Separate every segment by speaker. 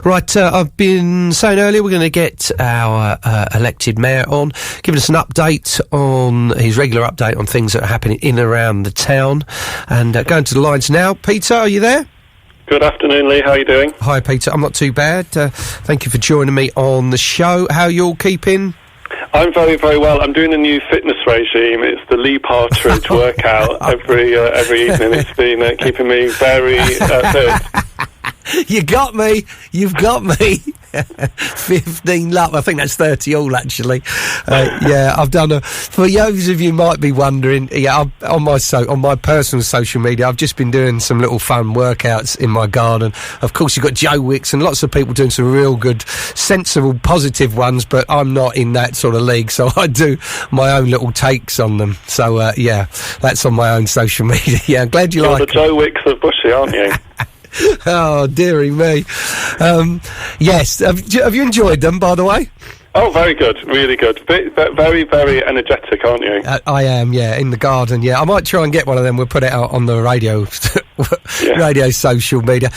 Speaker 1: Right, I've been saying earlier we're going to get our elected mayor on, giving us an update on his regular update on things that are happening in and around the town. And going to the lines now. Peter, are you there?
Speaker 2: Good afternoon, Lee. How are you doing?
Speaker 1: Hi, Peter. I'm not too bad. Thank you for joining me on the show. How are you all keeping?
Speaker 2: I'm very, very well. I'm doing a new fitness regime. It's the Lee Partridge workout every evening. It's been keeping me very fit.
Speaker 1: You got me. You've got me. 15 lap. I think that's 30 all, actually. Yeah, I've done for those of you who might be wondering, on my personal social media, I've just been doing some little fun workouts in my garden. Of course, you've got Joe Wicks and lots of people doing some real good, sensible, positive ones, but I'm not in that sort of league, so I do my own little takes on them. So, yeah, that's on my own social media. Yeah, I'm glad you like it.
Speaker 2: You're the Joe Wicks of Bushy, aren't you?
Speaker 1: Oh, dearie me. Yes. Have you enjoyed them, by the way?
Speaker 2: Oh, very good. Really good. Very, very energetic, aren't you?
Speaker 1: I am, yeah, in the garden, yeah. I might try and get one of them. We'll put it out on the radio, radio social media.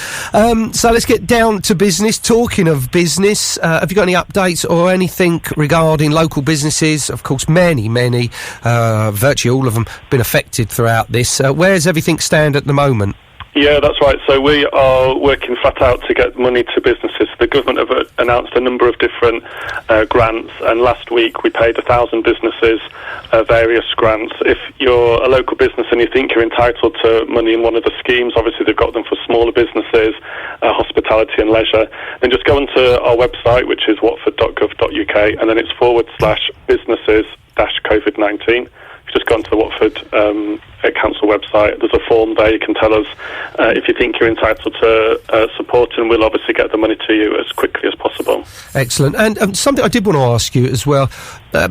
Speaker 1: So let's get down to business. Talking of business, have you got any updates or anything regarding local businesses? Of course, many, virtually all of them been affected throughout this. Where does everything stand at the moment?
Speaker 2: Yeah, that's right. So we are working flat out to get money to businesses. The government have announced a number of different grants, and last week we paid 1,000 businesses various grants. If you're a local business and you think you're entitled to money in one of the schemes, obviously they've got them for smaller businesses, hospitality and leisure, then just go onto our website, which is watford.gov.uk, and then it's /businesses-COVID-19. Just go onto the Watford Council website. There's a form there. You can tell us if you think you're entitled to support, and we'll obviously get the money to you as quickly as possible. Excellent.
Speaker 1: And something I did want to ask you as well, a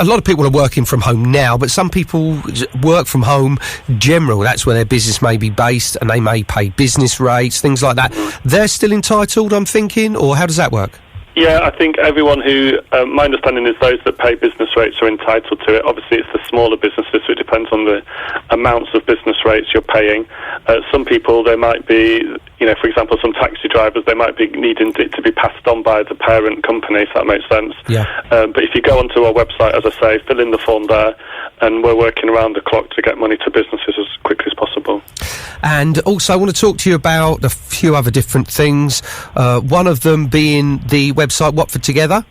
Speaker 1: lot of people are working from home now, but some people work from home general. That's where their business may be based, and they may pay business rates, things like that. They're still entitled, I'm thinking, or how does that work?
Speaker 2: Yeah, I think everyone who, my understanding is those that pay business rates are entitled to it. Obviously, it's the smaller businesses, so it depends on the amounts of business rates you're paying. Some people, they might be, for example, some taxi drivers, they might be needing it to be passed on by the parent company, if that makes sense.
Speaker 1: Yeah.
Speaker 2: But if you go onto our website, as I say, fill in the form there, and we're working around the clock to get money to businesses as quickly as possible.
Speaker 1: And also, I want to talk to you about a few other different things. One of them being the website Watford Together.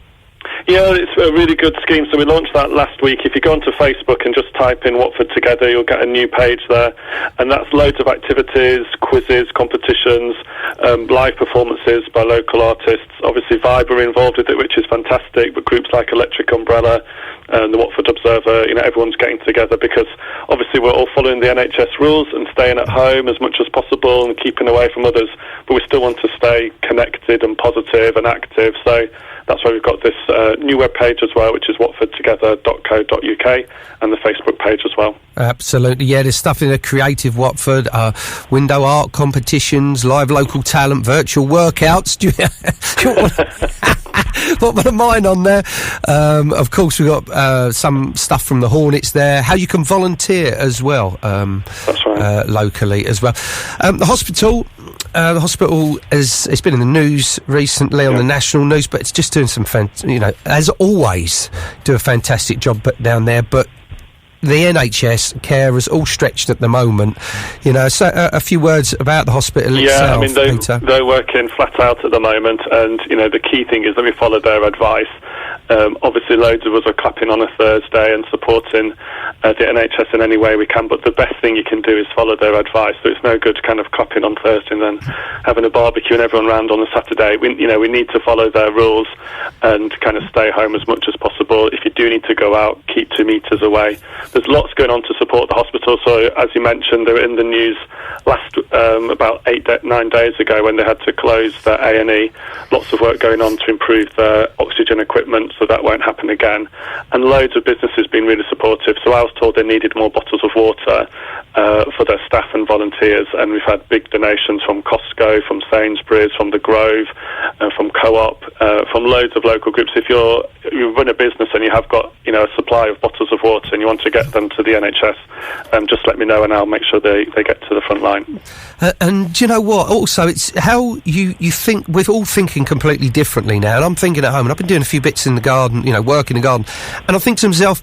Speaker 2: Yeah, it's a really good scheme. So we launched that last week. If you go onto Facebook and just type in Watford Together, you'll get a new page there. And that's loads of activities, quizzes, competitions, live performances by local artists. Obviously, Vibe are involved with it, which is fantastic. But groups like Electric Umbrella and the Watford Observer, everyone's getting together because obviously we're all following the NHS rules and staying at home as much as possible and keeping away from others. But we still want to stay connected and positive and active. So that's why we've got this new web page as well, which is watfordtogether.co.uk, and the Facebook page as well.
Speaker 1: Absolutely, yeah. There's stuff in the Creative Watford, window art competitions, live local talent, virtual workouts. Do you what am mine on there? Of course, we've got some stuff from the Hornets there. How you can volunteer as well.
Speaker 2: That's right.
Speaker 1: Locally as well. The hospital. The hospital it's been in the news recently on the national news, but it's just doing some as always, do a fantastic job down there. But the NHS carers all stretched at the moment. So a few words about the hospital itself.
Speaker 2: Yeah, I mean, they're working flat out at the moment, and, the key thing is that we follow their advice. Obviously, loads of us are clapping on a Thursday and supporting the NHS in any way we can, but the best thing you can do is follow their advice. So it's no good kind of clapping on Thursday and then having a barbecue and everyone round on a Saturday. We need to follow their rules and kind of stay home as much as possible. If you do need to go out, keep 2 metres away. There's lots going on to support the hospital. So as you mentioned, they were in the news last about 9 days ago when they had to close their A&E. Lots of work going on to improve their oxygen equipment, so that won't happen again. And loads of businesses been really supportive. So I was told they needed more bottles of water for their staff and volunteers, and we've had big donations from Costco, from Sainsbury's, from the Grove, from Co-op, from loads of local groups. If you run a business and you have got, a supply of bottles of water and you want to get them to the NHS, just let me know and I'll make sure they get to the front line.
Speaker 1: And do you know what? Also, it's how you think. We're all thinking completely differently now. And I'm thinking at home, and I've been doing a few bits in the garden, work in the garden, and I think to myself,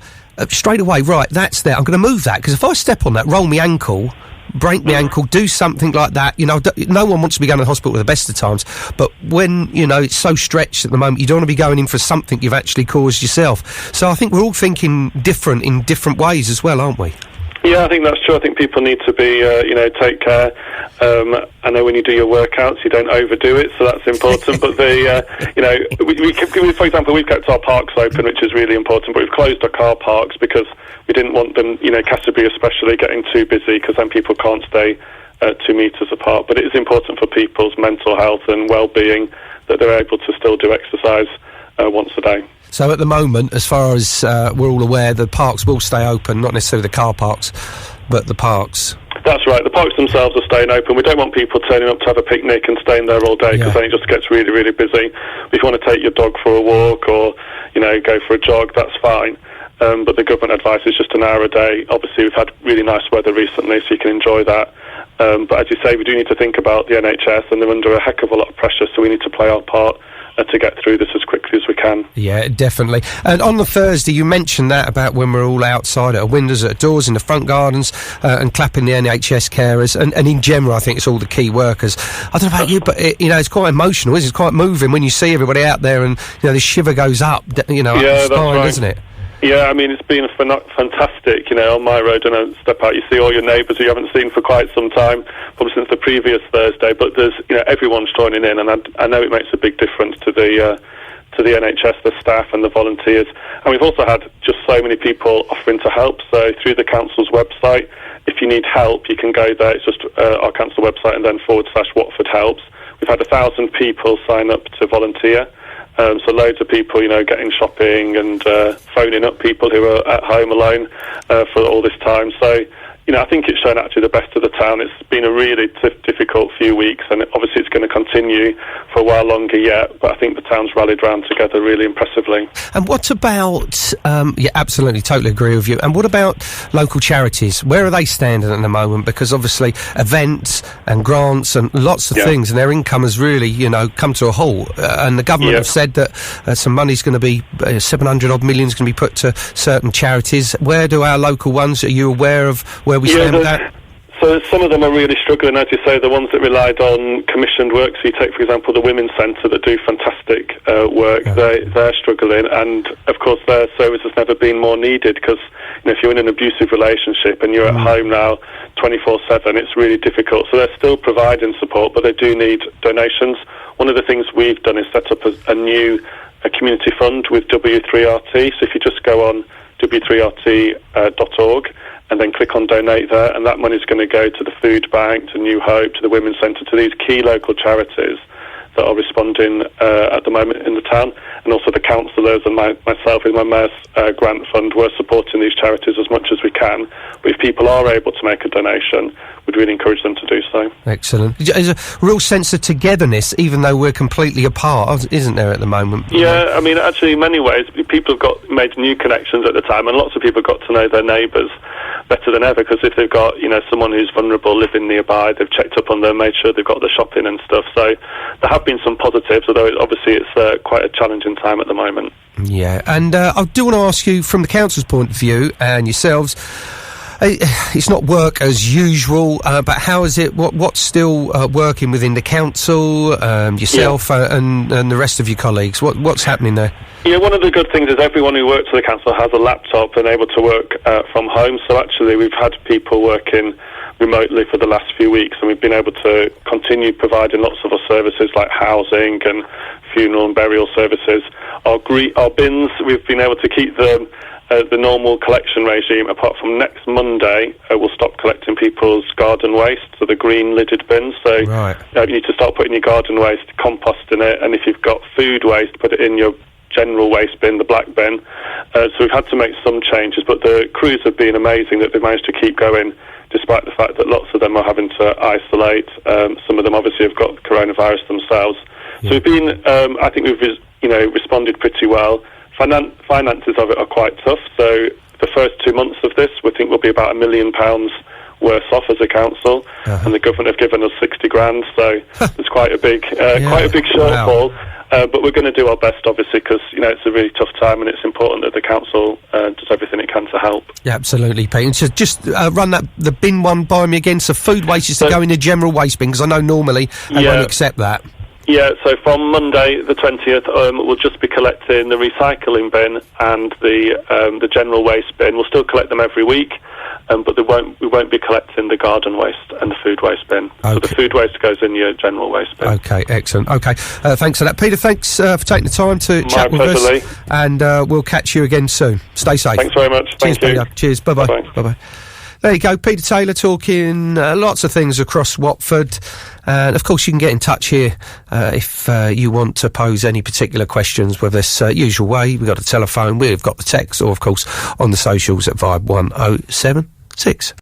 Speaker 1: straight away, right, that's there. I'm going to move that, because if I step on that, roll my ankle, break my ankle, do something like that, no one wants to be going to the hospital at the best of times, but when, it's so stretched at the moment, you don't want to be going in for something you've actually caused yourself. So I think we're all thinking different in different ways as well, aren't we?
Speaker 2: Yeah, I think that's true. I think people need to be, take care. I know when you do your workouts, you don't overdo it, so that's important. But for example, we've kept our parks open, which is really important, but we've closed our car parks because we didn't want them, Cassiobury especially, getting too busy, because then people can't stay 2 metres apart. But it is important for people's mental health and well-being that they're able to still do exercise once a day.
Speaker 1: So at the moment, as far as we're all aware, the parks will stay open, not necessarily the car parks, but the parks.
Speaker 2: That's right. The parks themselves are staying open. We don't want people turning up to have a picnic and staying there all day, because then it just gets really, really busy. If you want to take your dog for a walk or, go for a jog, that's fine. But the government advice is just an hour a day. Obviously, we've had really nice weather recently, so you can enjoy that. But as you say, we do need to think about the NHS, and they're under a heck of a lot of pressure, so we need to play our part to get through this as quickly as we can. Yeah, definitely.
Speaker 1: And on the Thursday, you mentioned that about when we're all outside at our windows, at our doors, in the front gardens, and clapping the NHS carers, and in general, I think it's all the key workers. I don't know about you, but it's quite emotional, isn't it? It's quite moving when you see everybody out there, and the shiver goes up, up the spine,
Speaker 2: right.
Speaker 1: Doesn't it?
Speaker 2: Yeah, I mean, it's been fantastic, on my road, and I step out, you see all your neighbours who you haven't seen for quite some time, probably since the previous Thursday, but there's, everyone's joining in, and I know it makes a big difference to the NHS, the staff and the volunteers. And we've also had just so many people offering to help, so through the council's website, if you need help, you can go there. It's just our council website and then /Watford Helps. We've had 1,000 people sign up to volunteer. So loads of people, getting shopping and phoning up people who are at home alone for all this time. So, I think it's shown actually the best of the town. It's been a really difficult few weeks, and obviously it's going to continue for a while longer yet, but I think the town's rallied round together really impressively.
Speaker 1: And what about, absolutely, totally agree with you, and what about local charities? Where are they standing at the moment? Because obviously events and grants and lots of things, and their income has really, come to a halt, and the government have said that some money's going to be, 700 odd million is going to be put to certain charities. Where do our local ones, are you aware of where we stand with that?
Speaker 2: So some of them are really struggling, as you say, the ones that relied on commissioned work. So you take, for example, the Women's Centre that do fantastic work. They're struggling, and of course their service has never been more needed, because if you're in an abusive relationship and you're at home now 24/7, it's really difficult. So they're still providing support, but they do need donations. One of the things we've done is set up a new community fund with W3RT. So if you just go on w3rt.org, and then click on donate there, and that money's going to go to the Food Bank, to New Hope, to the Women's Centre, to these key local charities that are responding at the moment in the town. And also the councillors and myself with my Mayor's Grant Fund, we're supporting these charities as much as we can. But if people are able to make a donation, we'd really encourage them to do so.
Speaker 1: Excellent. There's a real sense of togetherness, even though we're completely apart, isn't there, at the moment?
Speaker 2: Yeah, I mean, actually, in many ways, people have made new connections at the time, and lots of people got to know their neighbours better than ever, because if they've got, someone who's vulnerable living nearby, they've checked up on them, made sure they've got the shopping and stuff. So there have been some positives, although obviously it's quite a challenging time at the moment.
Speaker 1: Yeah, and I do want to ask you, from the council's point of view, and yourselves, it's not work as usual, but how is it? What's still working within the council, yourself, and the rest of your colleagues? What's happening there?
Speaker 2: Yeah, one of the good things is everyone who works for the council has a laptop and able to work from home. So actually, we've had people working remotely for the last few weeks, and we've been able to continue providing lots of our services like housing and funeral and burial services. Our bins, we've been able to keep them the normal collection regime, apart from next Monday, we'll stop collecting people's garden waste, so the green lidded bins. So you need to start putting your garden waste, compost in it, and if you've got food waste, put it in your general waste bin, the black bin. So we've had to make some changes, but the crews have been amazing that they've managed to keep going, despite the fact that lots of them are having to isolate. Some of them obviously have got coronavirus themselves. So we've been, I think we've, responded pretty well. Finances of it are quite tough. So the first 2 months of this, we think we'll be about £1 million worse off as a council, and the government have given us 60 grand. So there's quite a big shortfall.
Speaker 1: Wow.
Speaker 2: But we're going to do our best, obviously, because it's a really tough time, and it's important that the council does everything it can to help.
Speaker 1: Yeah, absolutely, Pete. And just run the bin one by me again. So food waste is to go in the general waste bin, because I know normally they won't accept that.
Speaker 2: Yeah, so from Monday the 20th, we'll just be collecting the recycling bin and the general waste bin. We'll still collect them every week, but we won't be collecting the garden waste and the food waste bin. Okay. So the food waste goes in your general waste bin. Okay,
Speaker 1: excellent. Okay, thanks for that, Peter. Thanks for taking the time to chat with us,
Speaker 2: Lee.
Speaker 1: And we'll catch you again soon. Stay safe.
Speaker 2: Thanks very much.
Speaker 1: Cheers,
Speaker 2: Thank you.
Speaker 1: Peter. Cheers. Bye-bye. Bye-bye. There you go, Peter Taylor talking lots of things across Watford. And, of course, you can get in touch here if you want to pose any particular questions with us. Usual way, we've got a telephone, we've got the text, or, of course, on the socials at Vibe 1076.